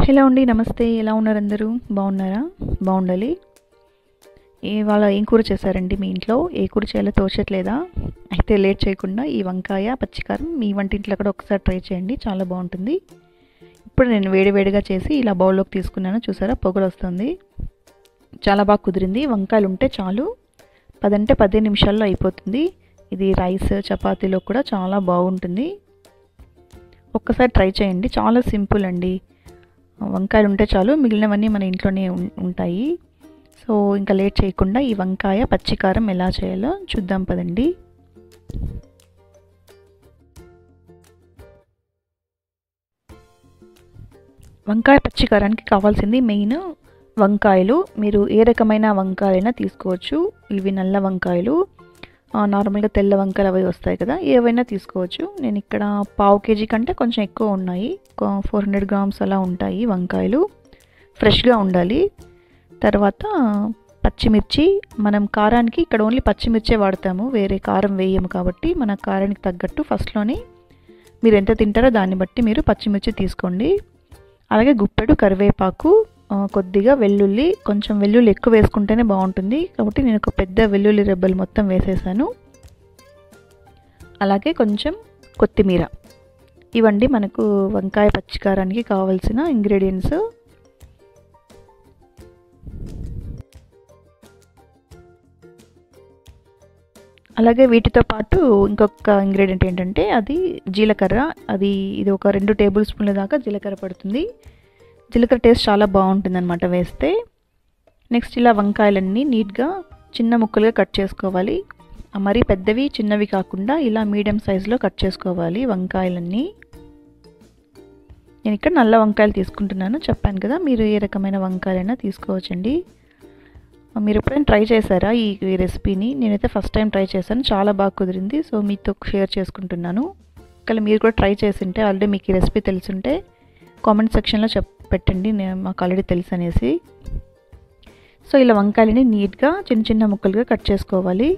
Hello అండి, నమస్తే. ఎలా ఉన్నారు అందరూ? బాగున్నారా? బాగుండాలి. ఇవాళ ఏం కూర చేశారండి మీ ఇంట్లో? ఏ కూర చేయాలో తోచట్లేదా? అయితే లేట్ చేయకుండా ఈ వంకాయ పచ్చికారం మీ వంటింట్లో కూడా ఒకసారి ట్రై చేయండి, చాలా బాగుంటుంది. ఇప్పుడు నేను వేడివేడిగా చేసి ఇలా బౌల్లోకి తీసుకున్నాను. చూసారా, పొగలు వస్తుంది. చాలా బాగా కుదిరింది. వంకాయలు ఉంటే చాలు, 10 అంటే 15 నిమిషాల్లో అయిపోతుంది. ఇది రైస్ చపాతీలో కూడా చాలా బాగుంటుంది. ఒక్కసారి ట్రై చేయండి, చాలా సింపుల్ అండి. వంకాయలు ఉంటే చాలు, మిగిలినవన్నీ మన ఇంట్లోనే ఉంటాయి. సో ఇంకా లేట్ చేయకుండా ఈ వంకాయ పచ్చికారం ఎలా చేయాలో చూద్దాం పదండి. వంకాయ పచ్చికారానికి కావాల్సింది మెయిన్ వంకాయలు. మీరు ఏ రకమైన వంకాయలైనా తీసుకోవచ్చు. ఇవి నల్ల వంకాయలు, నార్మల్గా తెల్ల వంకాయలు అవి వస్తాయి కదా, ఏవైనా తీసుకోవచ్చు. నేను ఇక్కడ పావు కేజీ కంటే కొంచెం ఎక్కువ ఉన్నాయి, 400 గ్రామ్స్ అలా ఉంటాయి వంకాయలు. ఫ్రెష్గా ఉండాలి. తర్వాత పచ్చిమిర్చి, మనం కారానికి ఇక్కడ ఓన్లీ పచ్చిమిర్చే వాడతాము, వేరే కారం వేయము కాబట్టి మన కారానికి తగ్గట్టు ఫస్ట్లోనే మీరు ఎంత తింటారో దాన్ని బట్టి మీరు పచ్చిమిర్చి తీసుకోండి. అలాగే గుప్పెడు కరివేపాకు, కొద్దిగా వెల్లుల్లి, కొంచెం వెల్లుల్లి ఎక్కువ వేసుకుంటేనే బాగుంటుంది కాబట్టి నేను ఒక పెద్ద వెల్లుల్లి రెబ్బలు మొత్తం వేసేసాను. అలాగే కొంచెం కొత్తిమీర. ఇవండి మనకు వంకాయ పచ్చికారానికి కావాల్సిన ఇంగ్రీడియంట్స్. అలాగే వీటితో పాటు ఇంకొక ఇంగ్రీడియంట్ ఏంటంటే అది జీలకర్ర. ఇది ఒక 2 టేబుల్ స్పూన్ల దాకా జీలకర్ర పడుతుంది. జీలకర్ర టేస్ట్ చాలా బాగుంటుంది అనమాట వేస్తే. నెక్స్ట్ ఇలా వంకాయలన్నీ నీట్గా చిన్న ముక్కలుగా కట్ చేసుకోవాలి. మరీ పెద్దవి చిన్నవి కాకుండా ఇలా మీడియం సైజులో కట్ చేసుకోవాలి వంకాయలన్నీ. నేను ఇక్కడ నల్ల వంకాయలు తీసుకుంటున్నాను, చెప్పాను కదా, మీరు ఏ రకమైన వంకాయలైనా తీసుకోవచ్చండి. మీరు ఎప్పుడైనా ట్రై చేశారా ఈ రెసిపీని? నేనైతే ఫస్ట్ టైం ట్రై చేశాను, చాలా బాగా కుదిరింది. సో మీతో షేర్ చేసుకుంటున్నాను. ఒకవేళ మీరు కూడా ట్రై చేసింటే, ఆల్రెడీ మీకు ఈ రెసిపీ తెలుసుంటే కామెంట్ సెక్షన్లో పెట్టండి, మాకు ఆల్రెడీ తెలుసు అనేసి. సో ఇలా వంకాయలని నీట్గా చిన్న చిన్న ముక్కలుగా కట్ చేసుకోవాలి.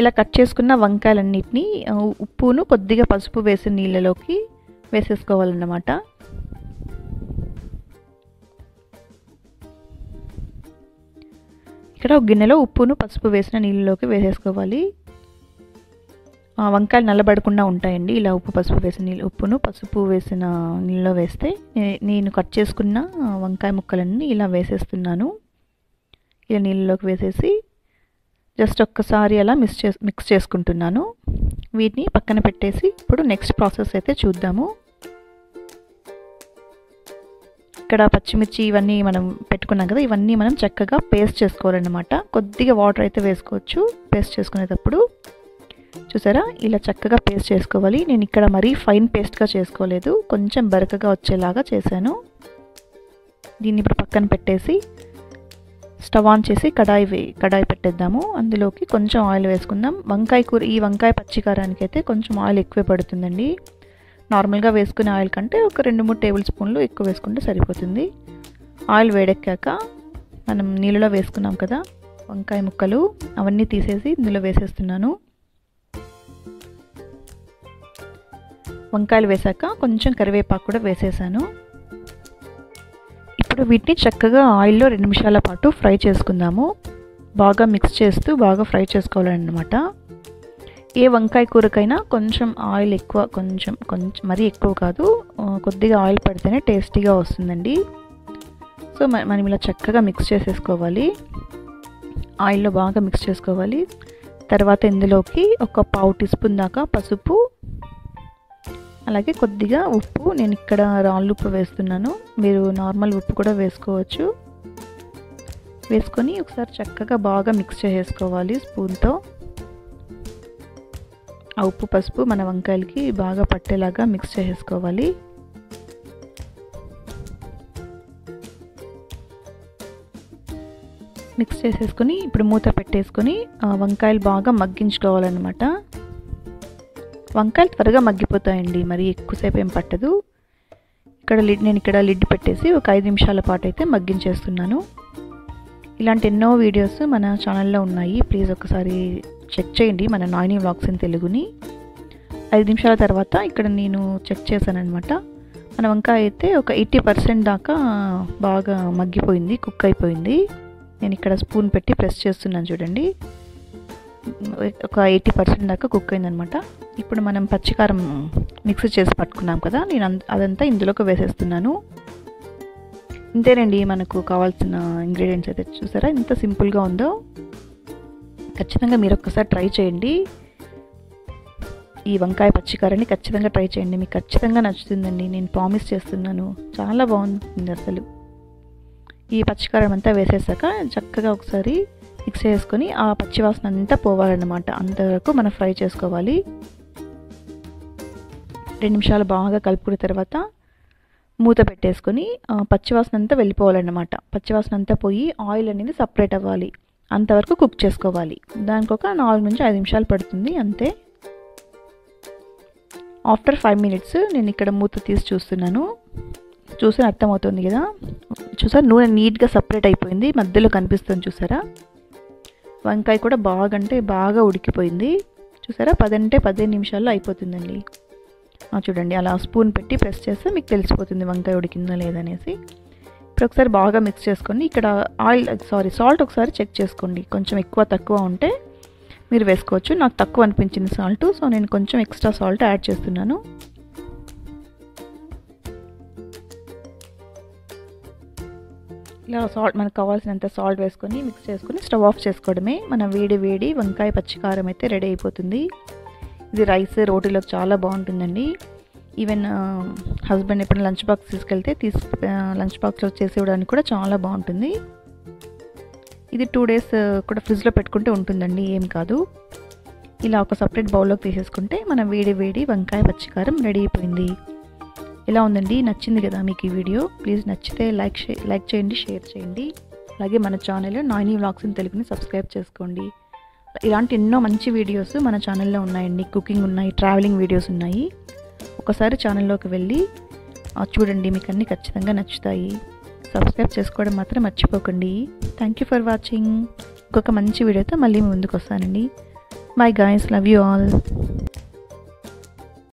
ఇలా కట్ చేసుకున్న వంకాయలన్నిటినీ ఉప్పును కొద్దిగా పసుపు వేసిన నీళ్ళలోకి వేసేసుకోవాలన్నమాట. ఇక్కడ ఒక గిన్నెలో ఉప్పును పసుపు వేసిన నీళ్ళలోకి వేసేసుకోవాలి. వంకాయలు నల్లబడకుండా ఉంటాయండి ఇలా ఉప్పును పసుపు వేసిన నీళ్ళలో వేస్తే. నేను కట్ చేసుకున్న వంకాయ ముక్కలన్నీ ఇలా వేసేస్తున్నాను. ఇలా నీళ్ళలోకి వేసేసి జస్ట్ ఒక్కసారి అలా మిక్స్ చేసుకుంటున్నాను. వీటిని పక్కన పెట్టేసి ఇప్పుడు నెక్స్ట్ ప్రాసెస్ అయితే చూద్దాము. ఇక్కడ పచ్చిమిర్చి ఇవన్నీ మనం పెట్టుకున్నాం కదా, ఇవన్నీ మనం చక్కగా పేస్ట్ చేసుకోవాలన్నమాట. కొద్దిగా వాటర్ అయితే వేసుకోవచ్చు పేస్ట్ చేసుకునేటప్పుడు. చూసారా, ఇలా చక్కగా పేస్ట్ చేసుకోవాలి. నేను ఇక్కడ మరీ ఫైన్ పేస్ట్గా చేసుకోలేదు, కొంచెం బరకగా వచ్చేలాగా చేశాను. దీన్ని ఇప్పుడు పక్కన పెట్టేసి స్టవ్ ఆన్ చేసి కడాయి పెట్టేద్దాము. అందులోకి కొంచెం ఆయిల్ వేసుకుందాం. ఈ వంకాయ పచ్చికారానికి అయితే కొంచెం ఆయిల్ ఎక్కువే పడుతుందండి. నార్మల్గా వేసుకునే ఆయిల్ కంటే ఒక 2-3 టేబుల్ స్పూన్లు ఎక్కువ వేసుకుంటే సరిపోతుంది. ఆయిల్ వేడెక్కాక మనం నీళ్ళలో వేసుకున్నాం కదా వంకాయ ముక్కలు, అవన్నీ తీసేసి ఇందులో వేసేస్తున్నాను. వంకాయలు వేసాక కొంచెం కరివేపాకు కూడా వేసేసాను. ఇప్పుడు వీటిని చక్కగా ఆయిల్లో 2 నిమిషాల పాటు ఫ్రై చేసుకుందాము. బాగా మిక్స్ చేస్తూ బాగా ఫ్రై చేసుకోవాలన్నమాట. ఏ వంకాయ కూరకైనా కొంచెం ఆయిల్ ఎక్కువ, కొంచెం మరీ ఎక్కువ కాదు, కొద్దిగా ఆయిల్ పడితేనే టేస్టీగా వస్తుందండి. సో మనం ఇలా చక్కగా మిక్స్ చేసేసుకోవాలి. ఆయిల్లో బాగా మిక్స్ చేసుకోవాలి. తర్వాత ఇందులోకి ఒక పావు టీ స్పూన్ దాకా పసుపు, అలాగే కొద్దిగా ఉప్పు. నేను ఇక్కడ రాళ్ళు ఉప్పు వేస్తున్నాను, మీరు నార్మల్ ఉప్పు కూడా వేసుకోవచ్చు. వేసుకొని ఒకసారి చక్కగా బాగా మిక్స్ చేసేసుకోవాలి స్పూన్తో. ఆ ఉప్పు పసుపు మన వంకాయలకి బాగా పట్టేలాగా మిక్స్ చేసేసుకోవాలి. మిక్స్ చేసేసుకొని ఇప్పుడు మూత పెట్టేసుకొని వంకాయలు బాగా మగ్గించుకోవాలన్నమాట. వంకాయలు త్వరగా మగ్గిపోతాయండి, మరి ఎక్కువసేపు ఏం పట్టదు. నేను ఇక్కడ లిడ్ పెట్టేసి ఒక 5 నిమిషాల పాటు అయితే మగ్గించేస్తున్నాను. ఇలాంటి ఎన్నో వీడియోస్ మన ఛానల్లో ఉన్నాయి, ప్లీజ్ ఒకసారి చెక్ చేయండి మన నాయిని వ్లాగ్స్ ఇన్ తెలుగుని. 5 నిమిషాల తర్వాత ఇక్కడ నేను చెక్ చేశాను అనమాట. మన వంకాయ అయితే ఒక 80% దాకా బాగా మగ్గిపోయింది, కుక్ అయిపోయింది. నేను ఇక్కడ స్పూన్ పెట్టి ప్రెస్ చేస్తున్నాను చూడండి. ఒక 80% దాకా కుక్ అయిందనమాట. ఇప్పుడు మనం పచ్చికారం మిక్స్ చేసి పట్టుకున్నాం కదా, నేను అదంతా ఇందులోకి వేసేస్తున్నాను. ఇంతేనండి మనకు కావాల్సిన ఇంగ్రీడియంట్స్ అయితే. చూసారా ఎంత సింపుల్గా ఉందో. ఖచ్చితంగా మీరు ఒక్కసారి ట్రై చేయండి. ఈ వంకాయ పచ్చికారాన్ని ఖచ్చితంగా ట్రై చేయండి, మీకు ఖచ్చితంగా నచ్చుతుందండి, నేను ప్రామిస్ చేస్తున్నాను. చాలా బాగుంటుంది అసలు. ఈ పచ్చికారం అంతా వేసేసాక చక్కగా ఒకసారి మిక్స్ చేసుకొని ఆ పచ్చివాసన అంతా పోవాలన్నమాట. అంతవరకు మనం ఫ్రై చేసుకోవాలి. 2 నిమిషాలు బాగా కలుపుకున్న తర్వాత మూత పెట్టేసుకొని పచ్చివాసన అంతా వెళ్ళిపోవాలన్నమాట. పచ్చివాసన అంతా పోయి ఆయిల్ అనేది సపరేట్ అవ్వాలి, అంతవరకు కుక్ చేసుకోవాలి. దానికి ఒక 4 నుంచి 5 నిమిషాలు పడుతుంది అంతే. ఆఫ్టర్ 5 మినిట్స్ నేను ఇక్కడ మూత తీసి చూస్తున్నాను. చూసి అర్థమవుతుంది కదా. చూసారా నూనె నీట్గా సపరేట్ అయిపోయింది, మధ్యలో కనిపిస్తుంది చూసారా. వంకాయ కూడా బాగా ఉడికిపోయింది. చూసారా 15 నిమిషాల్లో అయిపోతుందండి. చూడండి అలా స్పూన్ పెట్టి ప్రెస్ చేస్తే మీకు తెలిసిపోతుంది వంకాయ ఉడికిందా లేదనేసి. ఇప్పుడు ఒకసారి బాగా మిక్స్ చేసుకొని ఇక్కడ సాల్ట్ ఒకసారి చెక్ చేసుకోండి. కొంచెం ఎక్కువ తక్కువ ఉంటే మీరు వేసుకోవచ్చు. నాకు తక్కువ అనిపించింది సాల్ట్, సో నేను కొంచెం ఎక్స్ట్రా సాల్ట్ యాడ్ చేస్తున్నాను. ఇలా మనకు కావాల్సినంత సాల్ట్ వేసుకొని మిక్స్ చేసుకొని స్టవ్ ఆఫ్ చేసుకోవడమే. మన వేడి వంకాయ పచ్చికారం అయితే రెడీ అయిపోతుంది. ఇది రైస్ రోటీలోకి చాలా బాగుంటుందండి. ఈవెన్ హస్బెండ్ ఎప్పుడు లంచ్ బాక్స్ తీసుకెళ్తే లంచ్ బాక్స్లో చేసి ఇవ్వడానికి కూడా చాలా బాగుంటుంది. ఇది 2 డేస్ కూడా ఫ్రిడ్జ్లో పెట్టుకుంటే ఉంటుందండి, ఏం కాదు. ఇలా ఒక సపరేట్ బౌల్లోకి తీసేసుకుంటే మన వేడి వంకాయ పచ్చికారం రెడీ అయిపోయింది. ఎలా ఉందండి, నచ్చింది కదా మీకు ఈ వీడియో? ప్లీజ్ నచ్చితే లైక్ చేయండి, షేర్ చేయండి. అలాగే మన ఛానల్ నాని వ్లాగ్స్ ఇన్ తెలుగుని సబ్స్క్రైబ్ చేసుకోండి. ఇలాంటి ఎన్నో మంచి వీడియోస్ మన ఛానల్లో ఉన్నాయండి. కుకింగ్ ఉన్నాయి, ట్రావెలింగ్ వీడియోస్ ఉన్నాయి. ఒకసారి ఛానల్లోకి వెళ్ళి చూడండి, మీకు అన్నీ ఖచ్చితంగా నచ్చుతాయి. సబ్స్క్రైబ్ చేసుకోవడం మాత్రం మర్చిపోకండి. Thank you for watching. ఇంకొక మంచి వీడియోతో మళ్ళీ ముందుకు వస్తానండి. By guys, love you all.